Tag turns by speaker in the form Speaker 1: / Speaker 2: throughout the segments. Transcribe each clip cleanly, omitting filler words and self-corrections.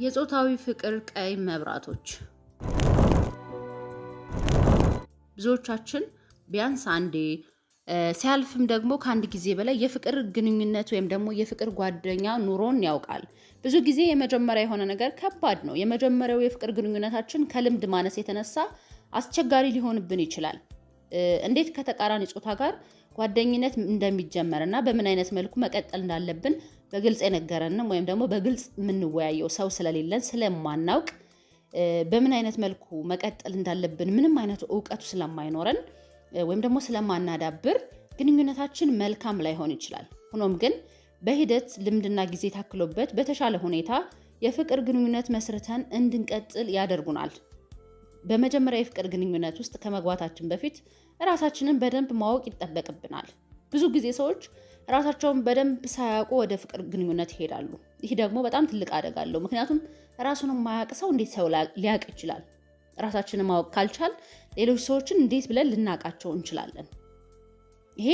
Speaker 1: የጾታዊ ፍቅር ቀይ መብራቶች ብዙዎቻችን ቢያንስ አንዴ ሲያልፍም ደግሞ ከአንድ ጊዜ በላይ የፍቅር ግንኙነት ወይም ደግሞ የፍቅር ጓደኛ ኑሮን ያውቃል። ብዙ ጊዜ የመጀመሪያ የሆነ ነገር ከባድ ነው። የመጀመሪያው የፍቅር ግንኙነታችን ከልምድ ማነስ የተነሳ አስቸጋሪ ሊሆንብን ይችላል። እንዴት ከተቃራኒ ጾታ ጋር ጓደኝነት እንደሚጀመርና በምን አይነት መልኩ መቀጠል እንዳለብን በግልጽ የነገረንም ወይም ደግሞ በግልጽ የምንወያየው ሰው ስለሌለን ስለማናውቅ በምን አይነት መልኩ መቀጠል እንዳለብን ምንም አይነት ዕውቀቱ ስለማይኖረን ወይም ደግሞ ስለማናዳብር ግንኙነታችን መልካም ላይሆን ይችላል። ሆኖም ግን በሂደት ልምድና ጊዜ ታክሎበት በተሻለ ሁኔታ የፍቅር ግንኙነት መስርተን እንድንቀጥል ያደርጉናል። በመጀመሪያ የፍቅር ግንኙነት ውስጥ ከመግባታችን በፊት ራሳችንን በደንብ ማወቅ ይጠበቅብናል። ብዙ ጊዜ ሰዎች ራሳቸውን በደንብ ሳያውቁ ወደ ፍቅር ግንኙነት ይሄዳሉ። ይህ ደግሞ በጣም ትልቅ አደጋ አለው። ምክንያቱም ራሱን የማያውቅ ሰው እንዴት ሰው ሊያውቅ ይችላል? ራሳችንን ማወቅ ካልቻል ሌሎች ሰዎችን እንዴት ብለን ልናውቃቸው እንችላለን? ይሄ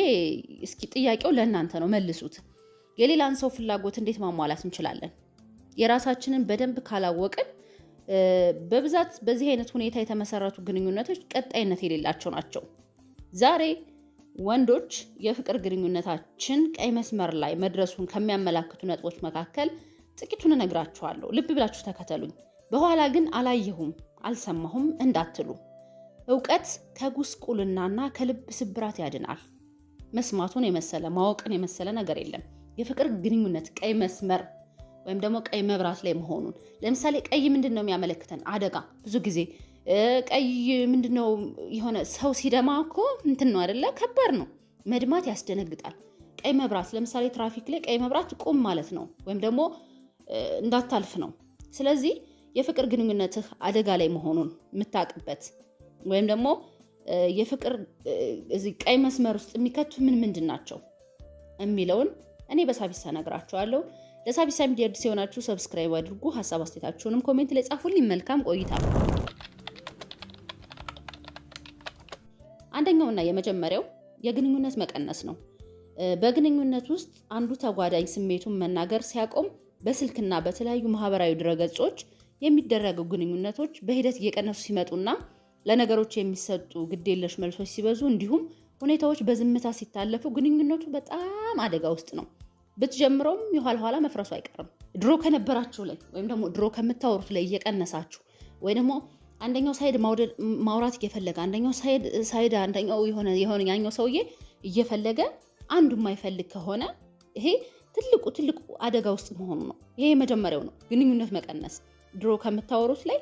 Speaker 1: እስኪ ጥያቄው ለእናንተ ነው፣ መልሱት። የሌላን ሰው ፍላጎት እንዴት ማሟላት እንችላለን? የራሳችንን በደንብ ካላወቅን በብዛት በዚህ አይነት ሁኔታ የተመሰረቱ ግንኙነቶች ቀጣይነት የሌላቸው ናቸው። ዛሬ ወንዶች የፍቅር ግንኙነታችን ቀይ መስመር ላይ መድረሱን ከሚያመላክቱ ነጥቦች መካከል ጥቂቱን እነግራችኋለሁ። ልብ ብላችሁ ተከተሉኝ። በኋላ ግን አላየሁም አልሰማሁም እንዳትሉ። ዕውቀት ከጉስቁልናና ከልብ ስብራት ያድናል። መስማቱን የመሰለ ማወቅን የመሰለ ነገር የለም። የፍቅር ግንኙነት ቀይ መስመር ወይም ደግሞ ቀይ መብራት ላይ መሆኑን ለምሳሌ ቀይ ምንድን ነው የሚያመለክተን? አደጋ። ብዙ ጊዜ ቀይ ምንድን ነው? የሆነ ሰው ሲደማ እኮ እንትን ነው አይደለ? ከባድ ነው። መድማት ያስደነግጣል። ቀይ መብራት ለምሳሌ ትራፊክ ላይ ቀይ መብራት ቁም ማለት ነው፣ ወይም ደግሞ እንዳታልፍ ነው። ስለዚህ የፍቅር ግንኙነትህ አደጋ ላይ መሆኑን የምታውቅበት ወይም ደግሞ የፍቅር እዚህ ቀይ መስመር ውስጥ የሚከቱ ምንድን ናቸው የሚለውን እኔ በሳቢሳ እነግራችኋለሁ። ለሳቢሳ ሚዲያ አዲስ የሆናችሁ ሰብስክራይብ አድርጉ። ሀሳብ አስተያየታችሁንም ኮሜንት ላይ ጻፉልኝ። መልካም ቆይታ። አንደኛውና የመጀመሪያው የግንኙነት መቀነስ ነው። በግንኙነት ውስጥ አንዱ ተጓዳኝ ስሜቱን መናገር ሲያቆም በስልክና በተለያዩ ማህበራዊ ድረገጾች የሚደረጉ ግንኙነቶች በሂደት እየቀነሱ ሲመጡና ለነገሮች የሚሰጡ ግዴለሽ መልሶች ሲበዙ እንዲሁም ሁኔታዎች በዝምታ ሲታለፉ ግንኙነቱ በጣም አደጋ ውስጥ ነው። ብትጀምረውም የኋላ መፍረሱ አይቀርም። ድሮ ከነበራችሁ ላይ ወይም ደግሞ ድሮ ከምታወሩት ላይ እየቀነሳችሁ ወይ ደግሞ አንደኛው ሳይድ ማውራት እየፈለገ አንደኛው ሳይድ አንደኛው የሆነ ያኛው ሰውዬ እየፈለገ አንዱ የማይፈልግ ከሆነ ይሄ ትልቁ አደጋ ውስጥ መሆኑ ነው። ይሄ የመጀመሪያው ነው፣ ግንኙነት መቀነስ። ድሮ ከምታወሩት ላይ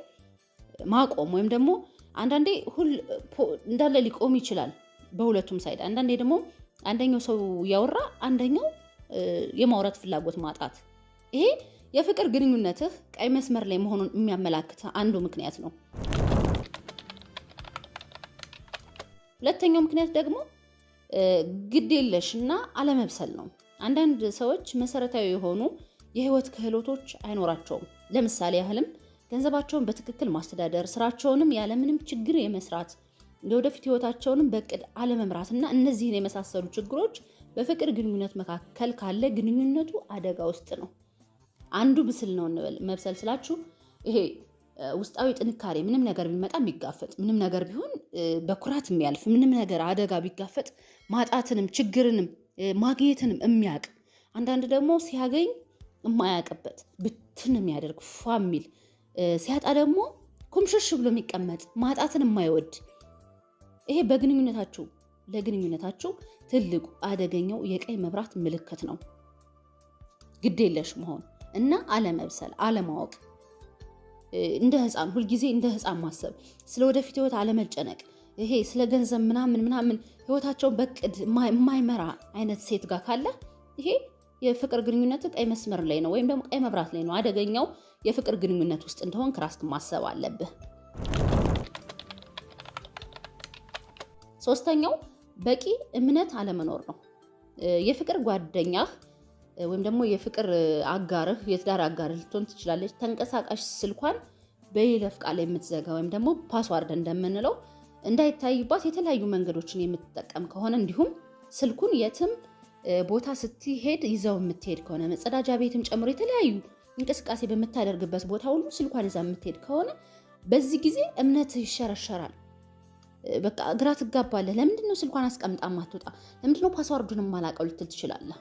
Speaker 1: ማቆም ወይም ደግሞ አንዳንዴ እንዳለ ሊቆም ይችላል በሁለቱም ሳይድ። አንዳንዴ ደግሞ አንደኛው ሰው ያወራ አንደኛው የማውራት ፍላጎት ማጣት። ይሄ የፍቅር ግንኙነትህ ቀይ መስመር ላይ መሆኑን የሚያመላክት አንዱ ምክንያት ነው። ሁለተኛው ምክንያት ደግሞ ግዴለሽና አለመብሰል ነው። አንዳንድ ሰዎች መሰረታዊ የሆኑ የህይወት ክህሎቶች አይኖራቸውም። ለምሳሌ ያህልም ገንዘባቸውን በትክክል ማስተዳደር፣ ስራቸውንም ያለምንም ችግር የመስራት፣ የወደፊት ህይወታቸውንም በእቅድ አለመምራትና እነዚህን የመሳሰሉ ችግሮች በፍቅር ግንኙነት መካከል ካለ ግንኙነቱ አደጋ ውስጥ ነው። አንዱ ብስል ነው እንበል። መብሰል ስላችሁ ይሄ ውስጣዊ ጥንካሬ፣ ምንም ነገር ቢመጣ የሚጋፈጥ፣ ምንም ነገር ቢሆን በኩራት የሚያልፍ፣ ምንም ነገር አደጋ ቢጋፈጥ ማጣትንም ችግርንም ማግኘትንም የሚያውቅ፣ አንዳንድ ደግሞ ሲያገኝ የማያውቅበት ብትን የሚያደርግ ፏ የሚል፣ ሲያጣ ደግሞ ኩምሽሽ ብሎ የሚቀመጥ፣ ማጣትን የማይወድ፣ ይሄ ለግንኙነታችሁ ትልቁ አደገኛው የቀይ መብራት ምልክት ነው። ግዴለሽ መሆን እና አለመብሰል፣ አለማወቅ፣ እንደ ህፃን ሁልጊዜ እንደ ህፃን ማሰብ፣ ስለ ወደፊት ህይወት አለመጨነቅ፣ ይሄ ስለ ገንዘብ ምናምን ህይወታቸውን በቅድ የማይመራ አይነት ሴት ጋር ካለ ይሄ የፍቅር ግንኙነት ቀይ መስመር ላይ ነው ወይም ደግሞ ቀይ መብራት ላይ ነው። አደገኛው የፍቅር ግንኙነት ውስጥ እንደሆን ራስህ ማሰብ አለብህ። ሶስተኛው በቂ እምነት አለመኖር ነው። የፍቅር ጓደኛህ ወይም ደግሞ የፍቅር አጋርህ፣ የትዳር አጋርህ ልትሆን ትችላለች። ተንቀሳቃሽ ስልኳን በይለፍ ቃል የምትዘጋ ወይም ደግሞ ፓስዋርድ እንደምንለው እንዳይታይባት የተለያዩ መንገዶችን የምትጠቀም ከሆነ እንዲሁም ስልኩን የትም ቦታ ስትሄድ ይዘው የምትሄድ ከሆነ መጸዳጃ ቤትም ጨምሮ የተለያዩ እንቅስቃሴ በምታደርግበት ቦታ ሁሉ ስልኳን ይዛ የምትሄድ ከሆነ በዚህ ጊዜ እምነትህ ይሸረሸራል። በቃ ግራ ትጋባለህ። ለምንድነው ስልኳን አስቀምጣ ማትወጣ? ለምንድነው ፓስዋርዱን ማላቀው ልትል ትችላለህ።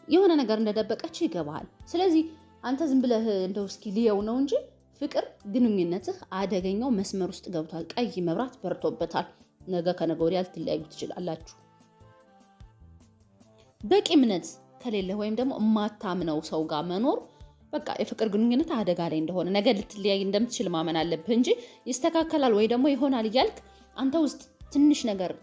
Speaker 1: የሆነ ነገር እንደደበቀች ይገባሃል። ስለዚህ አንተ ዝም ብለህ እንደው እስኪ ልየው ነው እንጂ ፍቅር ግንኙነትህ አደገኛው መስመር ውስጥ ገብቷል። ቀይ መብራት በርቶበታል። ነገ ከነገ ወዲያ ልትለያዩ ትችላላችሁ። በቂ እምነት ከሌለ ወይም ደግሞ የማታምነው ሰው ጋር መኖር በቃ የፍቅር ግንኙነት አደጋ ላይ እንደሆነ ነገ ልትለያይ እንደምትችል ማመን አለብህ እንጂ ይስተካከላል ወይ ደግሞ ይሆናል እያልክ አንተ ውስጥ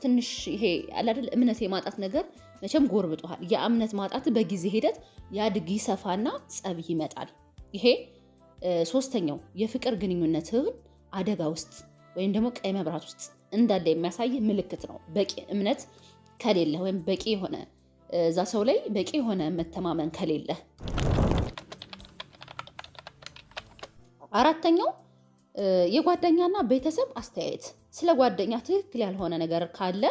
Speaker 1: ትንሽ ይሄ አይደል እምነት የማጣት ነገር መቼም ጎርብጧል። የእምነት ማጣት በጊዜ ሂደት ያድግ ይሰፋና ጸብ ይመጣል። ይሄ ሶስተኛው የፍቅር ግንኙነትህን አደጋ ውስጥ ወይም ደግሞ ቀይ መብራት ውስጥ እንዳለ የሚያሳይ ምልክት ነው። በቂ እምነት ከሌለ ወይም በቂ የሆነ እዛ ሰው ላይ በቂ የሆነ መተማመን ከሌለ። አራተኛው የጓደኛና ቤተሰብ አስተያየት። ስለ ጓደኛ ትክክል ያልሆነ ነገር ካለ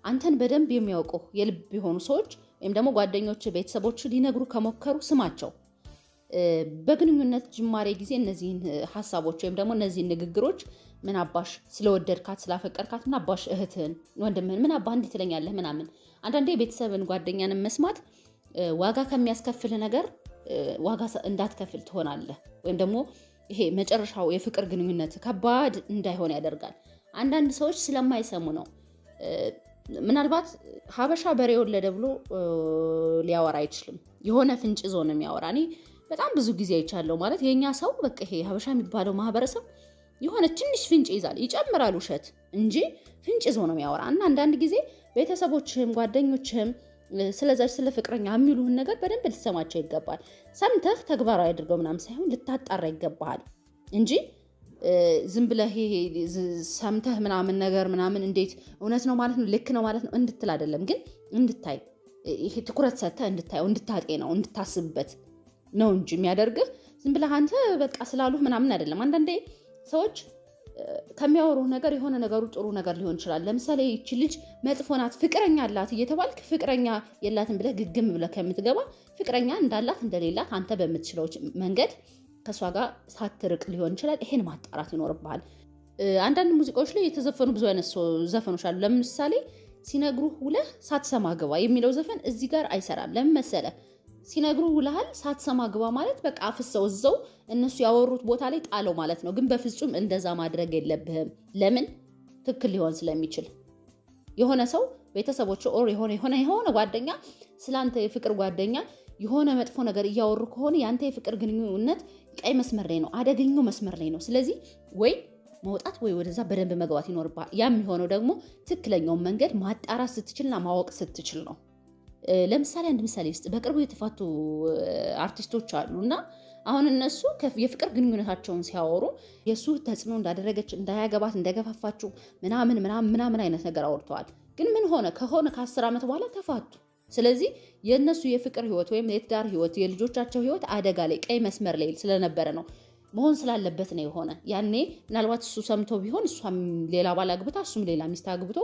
Speaker 1: አንተን በደንብ የሚያውቁ የልብ የሆኑ ሰዎች ወይም ደግሞ ጓደኞች፣ ቤተሰቦች ሊነግሩ ከሞከሩ ስማቸው። በግንኙነት ጅማሬ ጊዜ እነዚህን ሐሳቦች ወይም ደግሞ እነዚህን ንግግሮች ምን አባሽ ስለወደድካት ስላፈቀርካት ምን አባሽ እህትህን ወንድምህን ምን አባ እንዴት ትለኛለህ ምናምን። አንዳንዴ ቤተሰብን ጓደኛንም መስማት ዋጋ ከሚያስከፍል ነገር ዋጋ እንዳትከፍል ትሆናለህ። ወይም ደግሞ ይሄ መጨረሻው የፍቅር ግንኙነት ከባድ እንዳይሆን ያደርጋል። አንዳንድ ሰዎች ስለማይሰሙ ነው። ምናልባት ሀበሻ በሬ ወለደ ብሎ ሊያወራ አይችልም። የሆነ ፍንጭ ይዞ ነው የሚያወራ። እኔ በጣም ብዙ ጊዜ አይቻለሁ። ማለት የኛ ሰው በቃ ይሄ ሀበሻ የሚባለው ማህበረሰብ የሆነ ትንሽ ፍንጭ ይዛል፣ ይጨምራል ውሸት እንጂ ፍንጭ ይዞ ነው የሚያወራ። እና አንዳንድ ጊዜ ቤተሰቦችህም ጓደኞችህም ስለዛች ስለ ፍቅረኛ የሚሉህን ነገር በደንብ ልትሰማቸው ይገባል። ሰምተህ ተግባራዊ አድርገው ምናምን ሳይሆን ልታጣራ ይገባሃል እንጂ ዝም ብለህ ሰምተህ ምናምን ነገር ምናምን እንዴት እውነት ነው ማለት ነው ልክ ነው ማለት ነው እንድትል አይደለም፣ ግን እንድታይ ይሄ ትኩረት ሰጥተህ እንድታየው እንድታጤነው እንድታስብበት ነው እንጂ የሚያደርግህ ዝም ብለህ አንተ በቃ ስላሉህ ምናምን አይደለም። አንዳንዴ ሰዎች ከሚያወሩ ነገር የሆነ ነገሩ ጥሩ ነገር ሊሆን ይችላል። ለምሳሌ ይቺ ልጅ መጥፎ ናት ፍቅረኛ አላት እየተባልክ ፍቅረኛ የላትም ብለህ ግግም ብለህ ከምትገባ ፍቅረኛ እንዳላት እንደሌላት አንተ በምትችለው መንገድ ከሷ ጋር ሳትርቅ ሊሆን ይችላል። ይሄን ማጣራት ይኖርብሃል። አንዳንድ ሙዚቃዎች ላይ የተዘፈኑ ብዙ አይነት ዘፈኖች አሉ። ለምሳሌ ሲነግሩህ ውለህ ሳትሰማ ግባ የሚለው ዘፈን እዚህ ጋር አይሰራም። ለምን መሰለህ? ሲነግሩህ ውለሃል ሳትሰማ ግባ ማለት በቃ አፍሰው እዛው እነሱ ያወሩት ቦታ ላይ ጣለው ማለት ነው። ግን በፍጹም እንደዛ ማድረግ የለብህም። ለምን? ትክክል ሊሆን ስለሚችል የሆነ ሰው ቤተሰቦች ኦር የሆነ ጓደኛ ስላንተ የፍቅር ጓደኛ የሆነ መጥፎ ነገር እያወሩ ከሆነ ያንተ የፍቅር ግንኙነት ቀይ መስመር ላይ ነው፣ አደገኛው መስመር ላይ ነው። ስለዚህ ወይ መውጣት ወይ ወደዛ በደንብ መግባት ይኖርብሃል። ያ የሚሆነው ደግሞ ትክክለኛውን መንገድ ማጣራት ስትችልና ማወቅ ስትችል ነው። ለምሳሌ አንድ ምሳሌ ውስጥ በቅርቡ የተፋቱ አርቲስቶች አሉና አሁን እነሱ የፍቅር ግንኙነታቸውን ሲያወሩ የሱ ተጽዕኖ እንዳደረገች እንዳያገባት እንደገፋፋችው ምናምን አይነት ነገር አውርተዋል። ግን ምን ሆነ ከ10 ዓመት በኋላ ተፋቱ። ስለዚህ የእነሱ የፍቅር ህይወት ወይም የትዳር ህይወት የልጆቻቸው ህይወት አደጋ ላይ ቀይ መስመር ላይ ስለነበረ ነው መሆን ስላለበት ነው የሆነ። ያኔ ምናልባት እሱ ሰምቶ ቢሆን እሷም ሌላ ባል አግብታ እሱም ሌላ ሚስት አግብቶ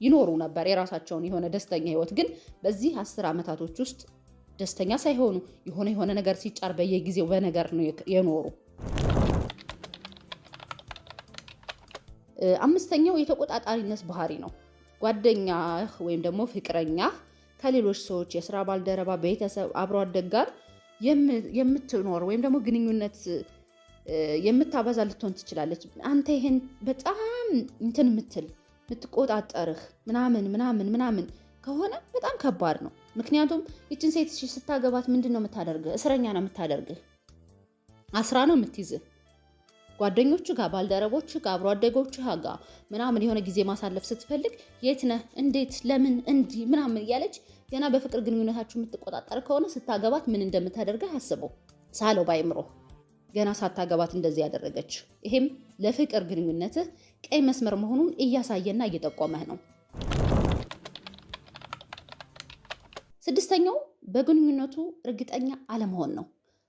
Speaker 1: ይኖሩ ነበር የራሳቸውን የሆነ ደስተኛ ህይወት። ግን በዚህ 10 ዓመታቶች ውስጥ ደስተኛ ሳይሆኑ የሆነ ነገር ሲጫር በየጊዜው በነገር ነው የኖሩ። አምስተኛው የተቆጣጣሪነት ባህሪ ነው። ጓደኛ ወይም ደግሞ ፍቅረኛ ከሌሎች ሰዎች የስራ ባልደረባ፣ ቤተሰብ፣ አብሮ አደግ ጋር የምትኖር ወይም ደግሞ ግንኙነት የምታበዛ ልትሆን ትችላለች። አንተ ይሄን በጣም እንትን የምትቆጣጠርህ ምናምን ከሆነ በጣም ከባድ ነው። ምክንያቱም ይችን ሴት ስታገባት ምንድን ነው የምታደርግህ? እስረኛ ነው የምታደርግህ፣ አስራ ነው የምትይዝህ። ጓደኞቹ ጋር፣ ባልደረቦቹ ጋር፣ አብሮ አደጎቹ ጋር ምናምን የሆነ ጊዜ ማሳለፍ ስትፈልግ የት ነህ፣ እንዴት፣ ለምን፣ እንዲህ ምናምን እያለች ገና በፍቅር ግንኙነታችሁ የምትቆጣጠር ከሆነ ስታገባት ምን እንደምታደርግህ አስበው። ሳለው ባይምሮ ገና ሳታገባት እንደዚህ ያደረገች። ይሄም ለፍቅር ግንኙነትህ ቀይ መስመር መሆኑን እያሳየና እየጠቆመህ ነው። ስድስተኛው በግንኙነቱ እርግጠኛ አለመሆን ነው።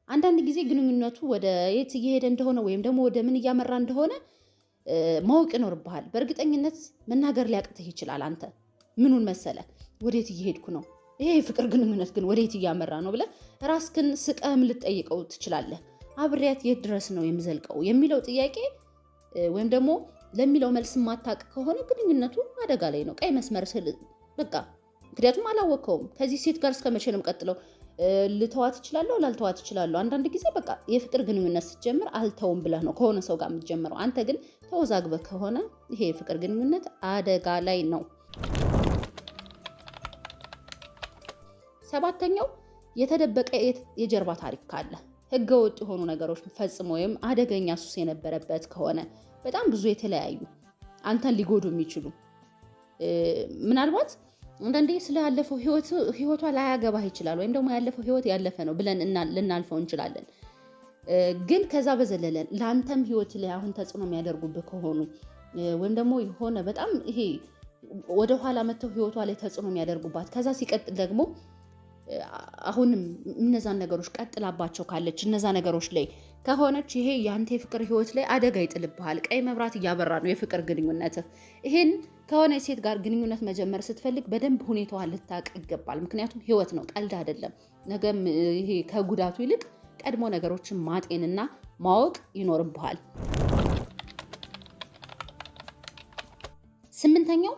Speaker 1: አንዳንድ ጊዜ ግንኙነቱ ወደ የት እየሄደ እንደሆነ ወይም ደግሞ ወደ ምን እያመራ እንደሆነ ማወቅ ይኖርብሃል። በእርግጠኝነት መናገር ሊያቅትህ ይችላል። አንተ ምኑን መሰለ? ወዴት እየሄድኩ ነው? ይሄ የፍቅር ግንኙነት ግን ወዴት እያመራ ነው ብለህ ራስህን ስቀህም ልትጠይቀው ትችላለህ። አብሬያት የት ድረስ ነው የምዘልቀው የሚለው ጥያቄ ወይም ደግሞ ለሚለው መልስ ማታቅ ከሆነ ግንኙነቱ አደጋ ላይ ነው። ቀይ መስመር ስል በቃ ምክንያቱም አላወቀውም። ከዚህ ሴት ጋር እስከ መቼ ነው የምቀጥለው? ልተዋት እችላለሁ፣ ላልተዋት እችላለሁ። አንዳንድ ጊዜ በቃ የፍቅር ግንኙነት ስትጀምር አልተውም ብለህ ነው ከሆነ ሰው ጋር የምትጀምረው። አንተ ግን ተወዛግበህ ከሆነ ይሄ የፍቅር ግንኙነት አደጋ ላይ ነው። ሰባተኛው የተደበቀ የጀርባ ታሪክ ካለ ህገወጥ የሆኑ ነገሮች ፈጽሞ ወይም አደገኛ ሱስ የነበረበት ከሆነ በጣም ብዙ የተለያዩ አንተን ሊጎዱ የሚችሉ ምናልባት አንዳንዴ ስላለፈው ህይወቷ ላያገባህ ይችላል፣ ወይም ደግሞ ያለፈው ህይወት ያለፈ ነው ብለን ልናልፈው እንችላለን። ግን ከዛ በዘለለ ለአንተም ህይወት ላይ አሁን ተጽዕኖ የሚያደርጉብህ ከሆኑ ወይም ደግሞ የሆነ በጣም ይሄ ወደኋላ መጥተው ህይወቷ ላይ ተጽዕኖ የሚያደርጉባት ከዛ ሲቀጥል ደግሞ አሁንም እነዛን ነገሮች ቀጥላባቸው ካለች እነዛ ነገሮች ላይ ከሆነች ይሄ ያንተ የፍቅር ህይወት ላይ አደጋ ይጥልብሃል። ቀይ መብራት እያበራ ነው የፍቅር ግንኙነት። ይሄን ከሆነ ሴት ጋር ግንኙነት መጀመር ስትፈልግ በደንብ ሁኔታዋን ልታውቅ ይገባል። ምክንያቱም ህይወት ነው፣ ቀልድ አይደለም። ነገም ይሄ ከጉዳቱ ይልቅ ቀድሞ ነገሮችን ማጤንና ማወቅ ይኖርብሃል። ስምንተኛው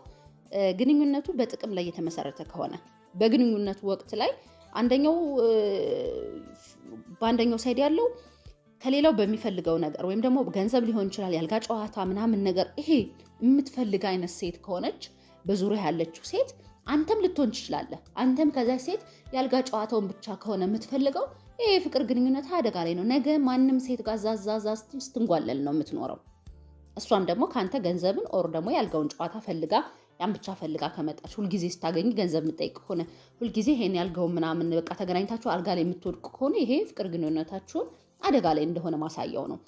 Speaker 1: ግንኙነቱ በጥቅም ላይ የተመሰረተ ከሆነ በግንኙነቱ ወቅት ላይ በአንደኛው ሳይድ ያለው ከሌላው በሚፈልገው ነገር ወይም ደግሞ ገንዘብ ሊሆን ይችላል፣ ያልጋ ጨዋታ ምናምን ነገር ይሄ የምትፈልግ አይነት ሴት ከሆነች በዙሪያ ያለችው ሴት አንተም ልትሆን ትችላለህ። አንተም ከዛ ሴት ያልጋ ጨዋታውን ብቻ ከሆነ የምትፈልገው ይሄ የፍቅር ግንኙነት አደጋ ላይ ነው። ነገ ማንም ሴት ጋር ዛዛዛ ስትንጓለል ነው የምትኖረው። እሷም ደግሞ ከአንተ ገንዘብን ኦር ደግሞ ያልጋውን ጨዋታ ፈልጋ ያን ብቻ ፈልጋ ከመጣች ሁልጊዜ ስታገኝ ገንዘብ የምጠይቅ ከሆነ ሁልጊዜ ይሄን ያልጋውን ምናምን በቃ ተገናኝታችሁ አልጋ ላይ የምትወድቅ ከሆነ ይሄ ፍቅር ግንኙነታችሁን አደጋ ላይ እንደሆነ ማሳያው ነው።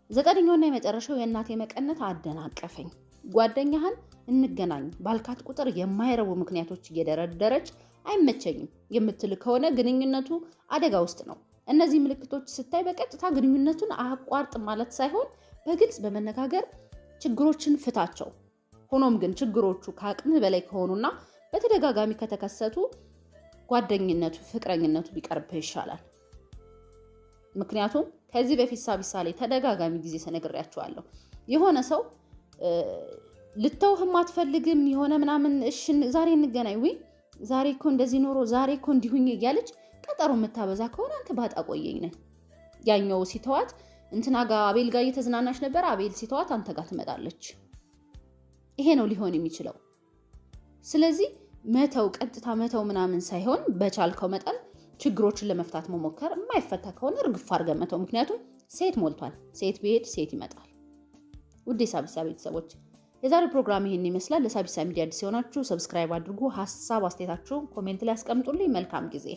Speaker 1: ዘጠነኛውና የመጨረሻው የእናቴ መቀነት አደናቀፈኝ። ጓደኛህን እንገናኝ ባልካት ቁጥር የማይረቡ ምክንያቶች እየደረደረች አይመቸኝም የምትል ከሆነ ግንኙነቱ አደጋ ውስጥ ነው። እነዚህ ምልክቶች ስታይ በቀጥታ ግንኙነቱን አቋርጥ ማለት ሳይሆን በግልጽ በመነጋገር ችግሮችን ፍታቸው። ሆኖም ግን ችግሮቹ ከአቅምህ በላይ ከሆኑና በተደጋጋሚ ከተከሰቱ ጓደኝነቱ፣ ፍቅረኝነቱ ቢቀርብህ ይሻላል። ምክንያቱም ከዚህ በፊት ሳቢሳሌ ተደጋጋሚ ጊዜ ተነግሬያቸዋለሁ። የሆነ ሰው ልተውህም አትፈልግም የሆነ ምናምን እሺ ዛሬ እንገናኝ ወይ ዛሬ እኮ እንደዚህ ኖሮ ዛሬ እኮ እንዲሁኝ እያለች ቀጠሮ የምታበዛ ከሆነ አንተ ባጣ ቆየኝ ነህ። ያኛው ሲተዋት እንትና ጋር አቤል ጋር እየተዝናናች ነበር፣ አቤል ሲተዋት አንተ ጋር ትመጣለች። ይሄ ነው ሊሆን የሚችለው። ስለዚህ መተው ቀጥታ መተው ምናምን ሳይሆን በቻልከው መጠን ችግሮችን ለመፍታት መሞከር፣ የማይፈታ ከሆነ እርግፍ አድርገህ መተው። ምክንያቱም ሴት ሞልቷል። ሴት ቢሄድ ሴት ይመጣል። ውድ የሳቢሳ ቤተሰቦች የዛሬው ፕሮግራም ይሄን ይመስላል። ለሳቢሳ ሚዲያ አዲስ የሆናችሁ ሰብስክራይብ አድርጉ። ሀሳብ አስተያየታችሁን ኮሜንት ላይ አስቀምጡልኝ። መልካም ጊዜ